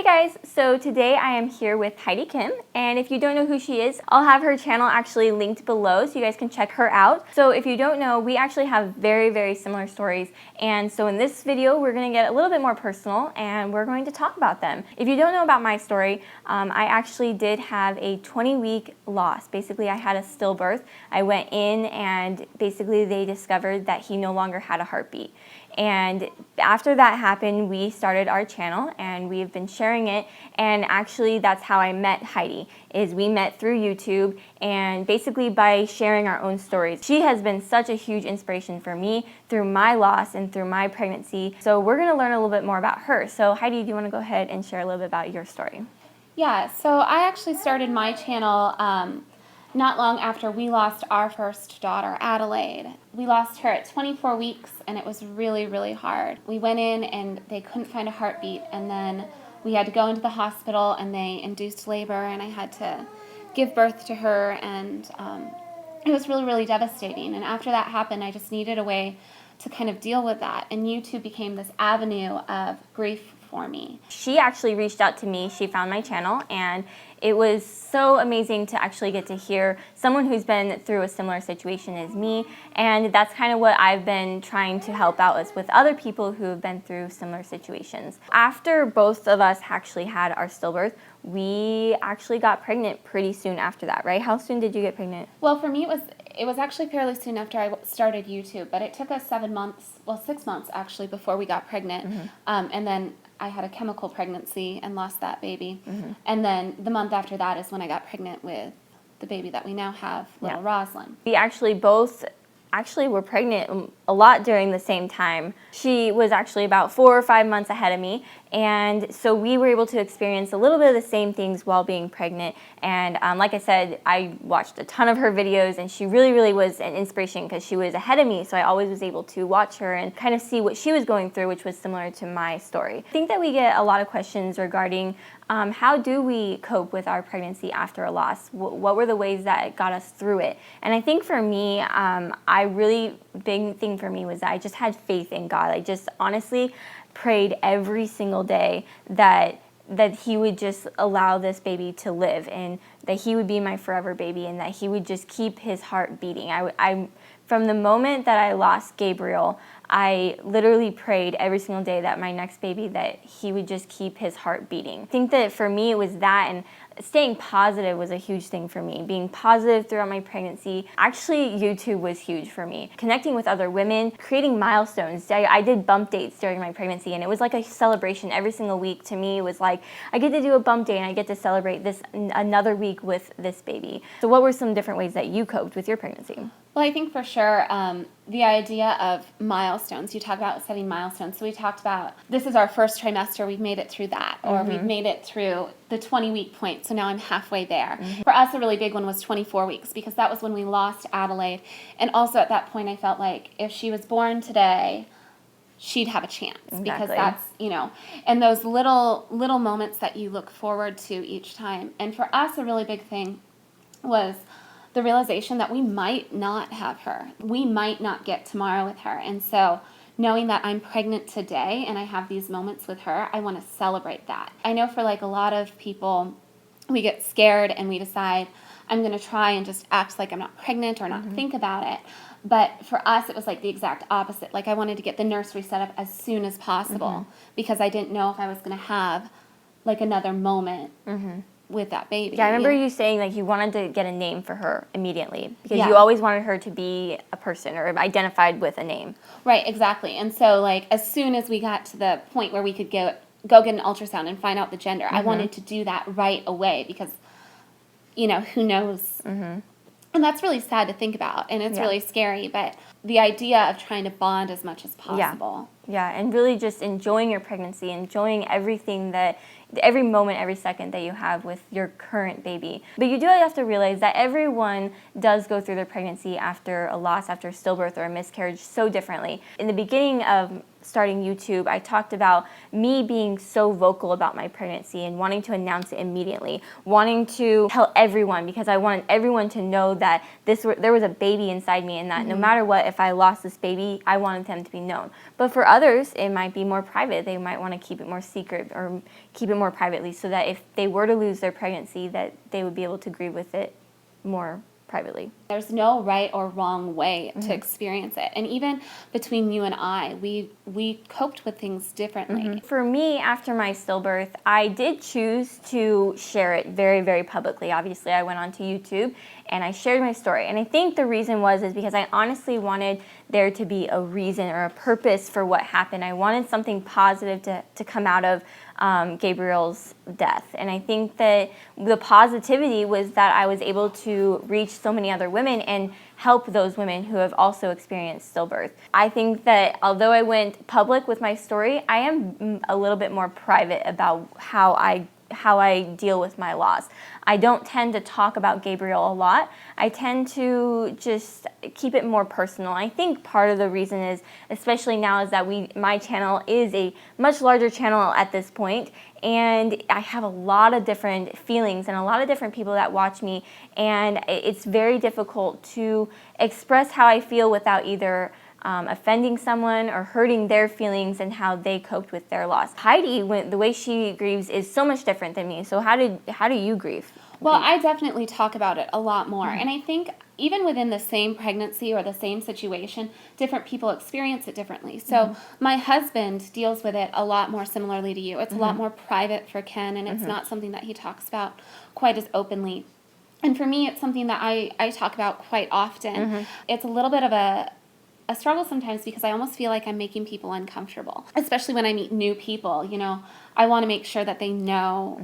guys, so today I am here with Heidi Kim, and if you don't know who she is, I'll have her channel actually linked below so you guys can check her out. So if you don't know, we actually have very similar stories, and so in this video we're going to get a little bit more personal and we're going to talk about them. If you don't know about my story, I actually did have a 20-week loss. Basically I had a stillbirth. I went in and basically they discovered that he no longer had a heartbeat. And after that happened, we started our channel and we've been sharing it, and actually that's how I met Heidi, is we met through YouTube and basically by sharing our own stories. She has been such a huge inspiration for me through my loss and through my pregnancy. So we're gonna learn a little bit more about her. So Heidi, do you wanna go ahead and share a little bit about your story? Yeah, so I actually started my channel not long after we lost our first daughter, Adelaide. We lost her at 24 weeks and it was really hard. We went in and they couldn't find a heartbeat, and then we had to go into the hospital and they induced labor and I had to give birth to her, and it was really devastating. And after that happened, I just needed a way to kind of deal with that, and YouTube became this avenue of grief for me. She actually reached out to me. She found my channel, and it was so amazing to actually get to hear someone who's been through a similar situation as me, and that's kind of what I've been trying to help out with other people who have been through similar situations. After both of us actually had our stillbirth, we actually got pregnant pretty soon after that, right? How soon did you get pregnant? Well, for me it was actually fairly soon after I started YouTube, but it took us 6 months actually before we got pregnant. And then I had a chemical pregnancy and lost that baby. And then the month after that is when I got pregnant with the baby that we now have, little Roslyn. We actually both were pregnant a lot during the same time. She was actually about 4 or 5 months ahead of me, and so we were able to experience a little bit of the same things while being pregnant. And like I said, I watched a ton of her videos, and she really was an inspiration because she was ahead of me, so I always was able to watch her and kind of see what she was going through, which was similar to my story. I think that we get a lot of questions regarding how do we cope with our pregnancy after a loss? What were the ways that got us through it? And I think for me, big thing for me was that I just had faith in God. I just honestly prayed every single day that he would just allow this baby to live, and that he would be my forever baby, and that he would just keep his heart beating. From the moment that I lost Gabriel, I literally prayed every single day that my next baby, that he would just keep his heart beating. I think that for me it was that, and staying positive was a huge thing for me. Being positive throughout my pregnancy. Actually, YouTube was huge for me. Connecting with other women, creating milestones. I did bump dates during my pregnancy, and it was like a celebration every single week. To me, it was like, I get to do a bump day and I get to celebrate another week with this baby. So what were some different ways that you coped with your pregnancy? Well, I think for sure the idea of milestones, you talk about setting milestones. So we talked about, this is our first trimester, we've made it through that, or we've made it through the 20-week point, so now I'm halfway there. For us, a really big one was 24 weeks, because that was when we lost Adelaide. And also at that point, I felt like if she was born today, she'd have a chance. Exactly. Because that's, and those little moments that you look forward to each time. And for us, a really big thing was the realization that we might not have her. We might not get tomorrow with her. And so knowing that I'm pregnant today and I have these moments with her, I want to celebrate that. I know for like a lot of people, we get scared and we decide, I'm going to try and just act like I'm not pregnant or not think about it. But for us, it was like the exact opposite. Like I wanted to get the nursery set up as soon as possible because I didn't know if I was going to have like another moment with that baby. Yeah, I remember you saying like you wanted to get a name for her immediately, because you always wanted her to be a person or identified with a name. Right, exactly. And so like as soon as we got to the point where we could go get an ultrasound and find out the gender, I wanted to do that right away, because who knows. And that's really sad to think about, and it's really scary, but the idea of trying to bond as much as possible. Yeah, and really just enjoying your pregnancy, enjoying every moment, every second that you have with your current baby. But you do have to realize that everyone does go through their pregnancy after a loss, after stillbirth or a miscarriage, so differently. In the beginning of starting YouTube, I talked about me being so vocal about my pregnancy and wanting to announce it immediately, wanting to tell everyone, because I wanted everyone to know that there was a baby inside me, and that no matter what, if I lost this baby, I wanted them to be known. But for others, it might be more private. They might want to keep it more secret or keep it more privately so that if they were to lose their pregnancy, that they would be able to grieve with it more privately. There's no right or wrong way to experience it. And even between you and I, we coped with things differently. For me, after my stillbirth, I did choose to share it very, very publicly. Obviously, I went onto YouTube and I shared my story. And I think the reason is because I honestly wanted there to be a reason or a purpose for what happened. I wanted something positive to come out of Gabriel's death. And I think that the positivity was that I was able to reach so many other women and help those women who have also experienced stillbirth. I think that although I went public with my story, I am a little bit more private about how I deal with my loss. I don't tend to talk about Gabriel a lot. I tend to just keep it more personal. I think part of the reason is, especially now, is that my channel is a much larger channel at this point, and I have a lot of different feelings and a lot of different people that watch me, and it's very difficult to express how I feel without either offending someone or hurting their feelings and how they coped with their loss. Heidi, the way she grieves is so much different than me. So how do you grieve? Well, I definitely talk about it a lot more. And I think even within the same pregnancy or the same situation, different people experience it differently. So my husband deals with it a lot more similarly to you. It's a lot more private for Ken, and it's not something that he talks about quite as openly. And for me, it's something that I talk about quite often. It's a little bit of a struggle sometimes because I almost feel like I'm making people uncomfortable, especially when I meet new people. You know, I want to make sure that they know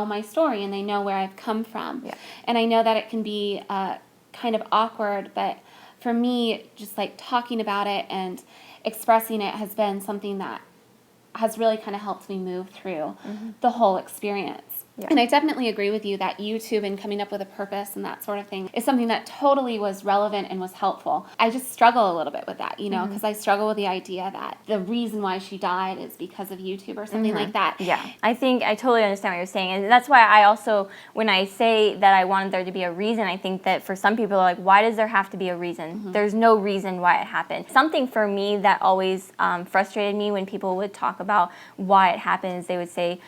my story and they know where I've come from. Yeah. And I know that it can be kind of awkward, but for me, just like talking about it and expressing it has been something that has really kind of helped me move through the whole experience. Yeah. And I definitely agree with you that YouTube and coming up with a purpose and that sort of thing is something that totally was relevant and was helpful. I just struggle a little bit with that, you know, because I struggle with the idea that the reason why she died is because of YouTube or something like that. Yeah, I think I totally understand what you're saying. And that's why I also, when I say that I wanted there to be a reason, I think that for some people are like, why does there have to be a reason? There's no reason why it happened. Something for me that always frustrated me when people would talk about why it happened is they would say,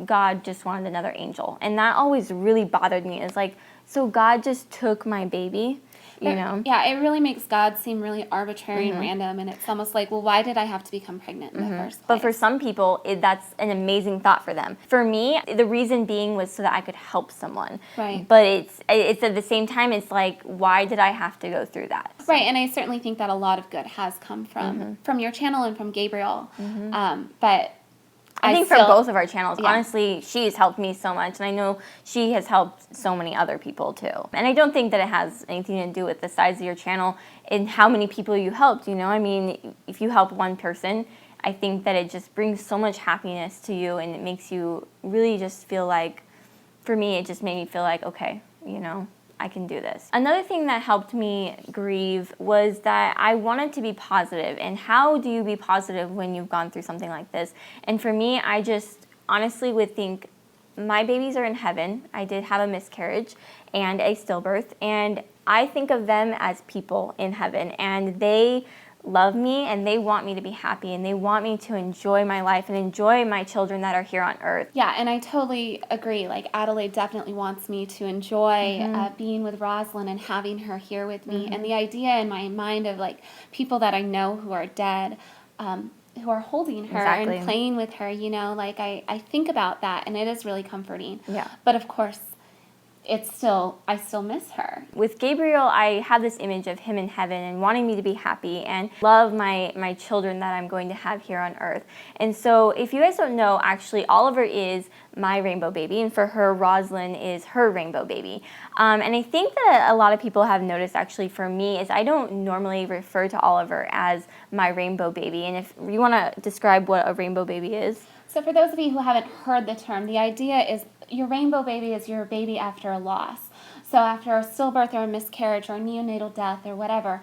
God just wanted another angel. And that always really bothered me. It's like, so God just took my baby, you know? Yeah, it really makes God seem really arbitrary and random, and it's almost like, well, why did I have to become pregnant in the first place? But for some people, that's an amazing thought for them. For me, the reason being was so that I could help someone. Right. But it's at the same time, it's like, why did I have to go through that? Right, and I certainly think that a lot of good has come from your channel and from Gabriel. But I think still, from both of our channels, Yeah. honestly, she's helped me so much, and I know she has helped so many other people too. And I don't think that it has anything to do with the size of your channel and how many people you helped, you know? I mean, if you help one person, I think that it just brings so much happiness to you, and it makes you really just feel like, for me, it just made me feel like, okay, you know, I can do this. Another thing that helped me grieve was that I wanted to be positive. And how do you be positive when you've gone through something like this? And for me, I just honestly would think, my babies are in heaven. I did have a miscarriage and a stillbirth, and I think of them as people in heaven, and they love me and they want me to be happy and they want me to enjoy my life and enjoy my children that are here on earth. Yeah, and I totally agree. Like, Adelaide definitely wants me to enjoy being with Rosalind and having her here with me. And the idea in my mind of, like, people that I know who are dead, who are holding her and playing with her, you know, like, I think about that, and it is really comforting. Yeah. But, of course, I still miss her. With Gabriel, I have this image of him in heaven and wanting me to be happy and love my children that I'm going to have here on earth. And so if you guys don't know, actually, Oliver is my rainbow baby, and for her, Rosalind is her rainbow baby. And I think that a lot of people have noticed, actually, for me, is I don't normally refer to Oliver as my rainbow baby. And if you want to describe what a rainbow baby is. So for those of you who haven't heard the term, the idea is your rainbow baby is your baby after a loss. So after a stillbirth or a miscarriage or a neonatal death or whatever,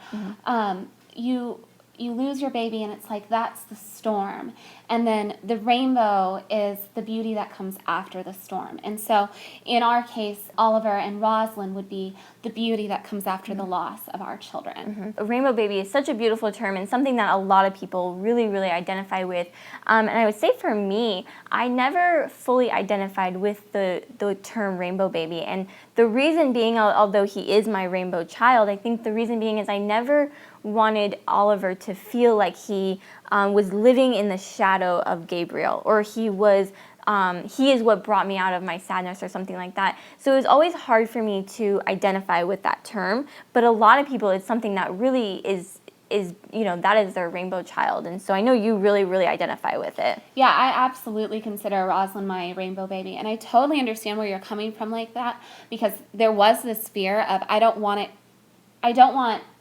you lose your baby and it's like that's the storm, and then the rainbow is the beauty that comes after the storm. And so in our case, Oliver and Rosalind would be the beauty that comes after the loss of our children. A rainbow baby is such a beautiful term and something that a lot of people really, really identify with. And I would say for me, I never fully identified with the term rainbow baby. And the reason being, although he is my rainbow child, I think the reason being is I never wanted Oliver to feel like he was living in the shadow of Gabriel, or he is what brought me out of my sadness or something like that. So it was always hard for me to identify with that term, but a lot of people, it's something that really is that is their rainbow child. And so I know you really, really identify with it. Yeah, I absolutely consider Rosalind my rainbow baby, and I totally understand where you're coming from like that, because there was this fear of I don't want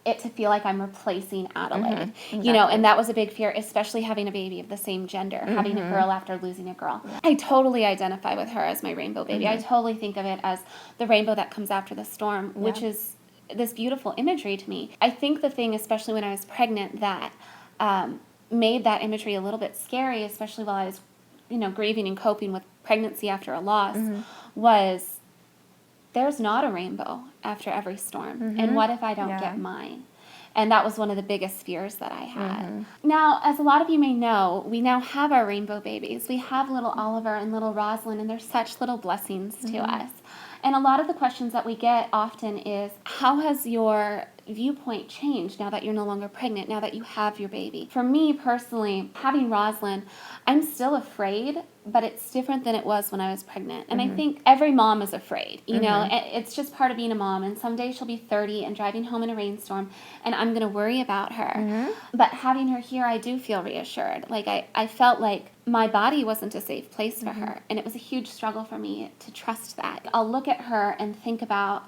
it to feel like I'm replacing Adelaide, Exactly. And that was a big fear, especially having a baby of the same gender, having a girl after losing a girl. I totally identify with her as my rainbow baby. I totally think of it as the rainbow that comes after the storm, which is this beautiful imagery to me. I think the thing, especially when I was pregnant, that made that imagery a little bit scary, especially while I was, grieving and coping with pregnancy after a loss, was there's not a rainbow after every storm. And what if I don't get mine? And that was one of the biggest fears that I had. Now, as a lot of you may know, we now have our rainbow babies. We have little Oliver and little Rosalind, and they're such little blessings to us. And a lot of the questions that we get often is, how has your viewpoint changed now that you're no longer pregnant, now that you have your baby? For me personally, having Rosalind, I'm still afraid, but it's different than it was when I was pregnant. And I think every mom is afraid, it's just part of being a mom. And someday she'll be 30 and driving home in a rainstorm, and I'm going to worry about her. But having her here, I do feel reassured. Like I felt like my body wasn't a safe place for her. And it was a huge struggle for me to trust that. I'll look at her and think about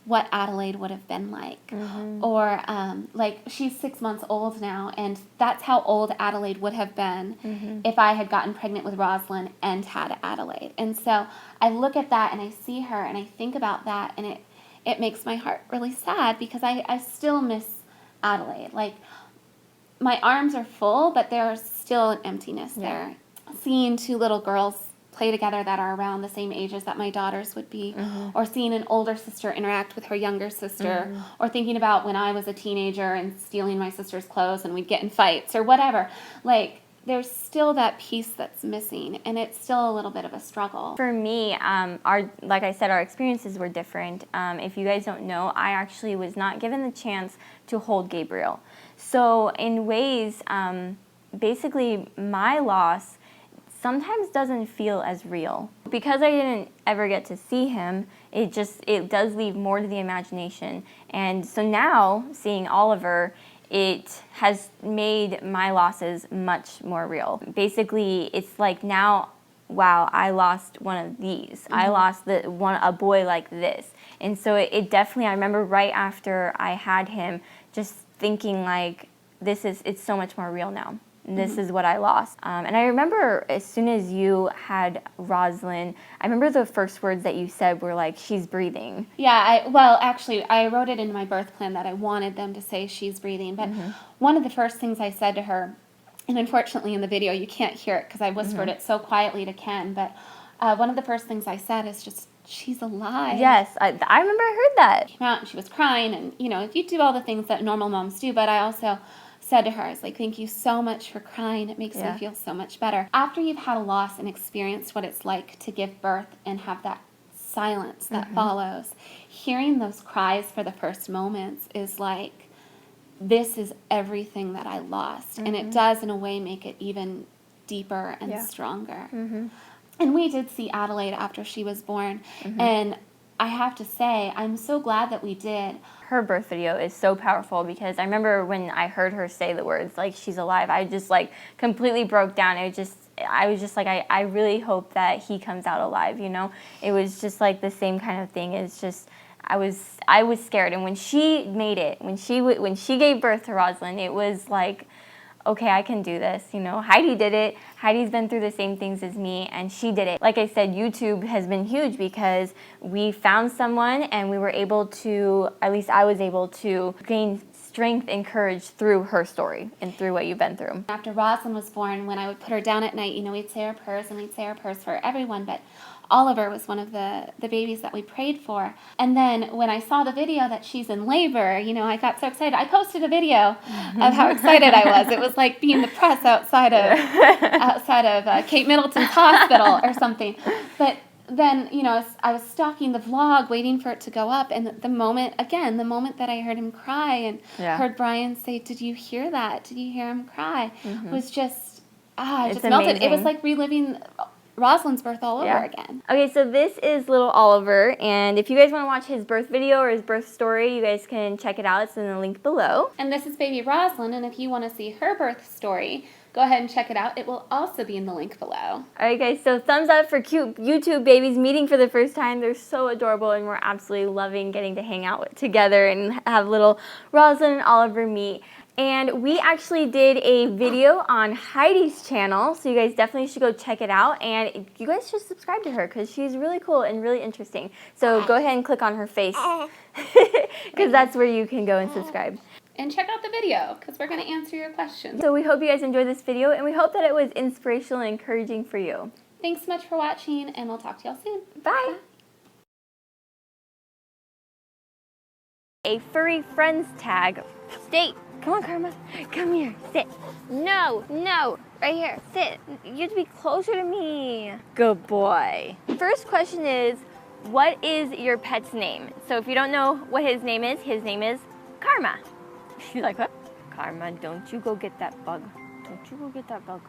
what Adelaide would have been like. Or like she's 6 months old now, and that's how old Adelaide would have been if I had gotten pregnant with Rosalind and had Adelaide. And so I look at that and I see her and I think about that, and it makes my heart really sad, because I still miss Adelaide. Like, my arms are full, but there's still an emptiness there. Seeing two little girls play together that are around the same ages that my daughters would be, or seeing an older sister interact with her younger sister, or thinking about when I was a teenager and stealing my sister's clothes and we'd get in fights or whatever. Like, there's still that piece that's missing, and it's still a little bit of a struggle. For me, like I said, our experiences were different. If you guys don't know, I actually was not given the chance to hold Gabriel. So in ways, basically my loss sometimes doesn't feel as real. Because I didn't ever get to see him, it does leave more to the imagination. And so now, seeing Oliver, it has made my losses much more real. Basically, it's like now, wow, I lost one of these. I lost a boy like this. And so it definitely, I remember right after I had him, just thinking like, it's so much more real now. This is what I lost. And I remember as soon as you had Rosalind, I remember the first words that you said were like, she's breathing. Yeah, actually, I wrote it in my birth plan that I wanted them to say she's breathing. But one of the first things I said to her, and unfortunately in the video you can't hear it because I whispered it so quietly to Ken, but one of the first things I said is just, she's alive. Yes, I remember I heard that. She came out and she was crying, and you do all the things that normal moms do, but I also said to her, I was like, thank you so much for crying. It makes me feel so much better. After you've had a loss and experienced what it's like to give birth and have that silence that follows, hearing those cries for the first moments is like, this is everything that I lost. And it does, in a way, make it even deeper and stronger. And we did see Adelaide after she was born. And I have to say, I'm so glad that we did. Her birth video is so powerful, because I remember when I heard her say the words, like, she's alive, I just, like, completely broke down. I was just like, I really hope that he comes out alive, It was just, like, the same kind of thing. It's just, I was scared. And when she made it, when she gave birth to Rosalind, it was like, okay, I can do this, Heidi did it. Heidi's been through the same things as me, and she did it. Like I said, YouTube has been huge, because we found someone and we were able to, at least I was able to, gain strength and courage through her story and through what you've been through. After Rosalind was born, when I would put her down at night, you know, we'd say our prayers and we'd say our prayers for everyone, but Oliver was one of the babies that we prayed for. And then when I saw the video that she's in labor, you know, I got so excited. I posted a video of how excited I was. It was like being the press outside of Kate Middleton's hospital or something. But then, you know, I was stalking the vlog, waiting for it to go up, and the moment that I heard him cry and heard Brian say, "Did you hear that? Did you hear him cry?" was just, it just melted. Amazing. It was like reliving Rosalind's birth all over again. Okay, so this is little Oliver, and if you guys want to watch his birth video or his birth story, you guys can check it out. It's in the link below. And this is baby Rosalind, and if you want to see her birth story, go ahead and check it out. It will also be in the link below. All right, guys, so thumbs up for cute YouTube babies meeting for the first time. They're so adorable, and we're absolutely loving getting to hang out together and have little Rosalind and Oliver meet. And we actually did a video on Heidi's channel, so you guys definitely should go check it out. And you guys should subscribe to her because she's really cool and really interesting. So go ahead and click on her face because that's where you can go and subscribe. And check out the video because we're going to answer your questions. So we hope you guys enjoyed this video, and we hope that it was inspirational and encouraging for you. Thanks so much for watching, and we'll talk to y'all soon. Bye. A furry friends tag. Stay. Come on, Karma. Come here. Sit. No, no. Right here. Sit. You have to be closer to me. Good boy. First question is, what is your pet's name? So if you don't know what his name is Karma. She's like, what? Karma, don't you go get that bug. Don't you go get that bug.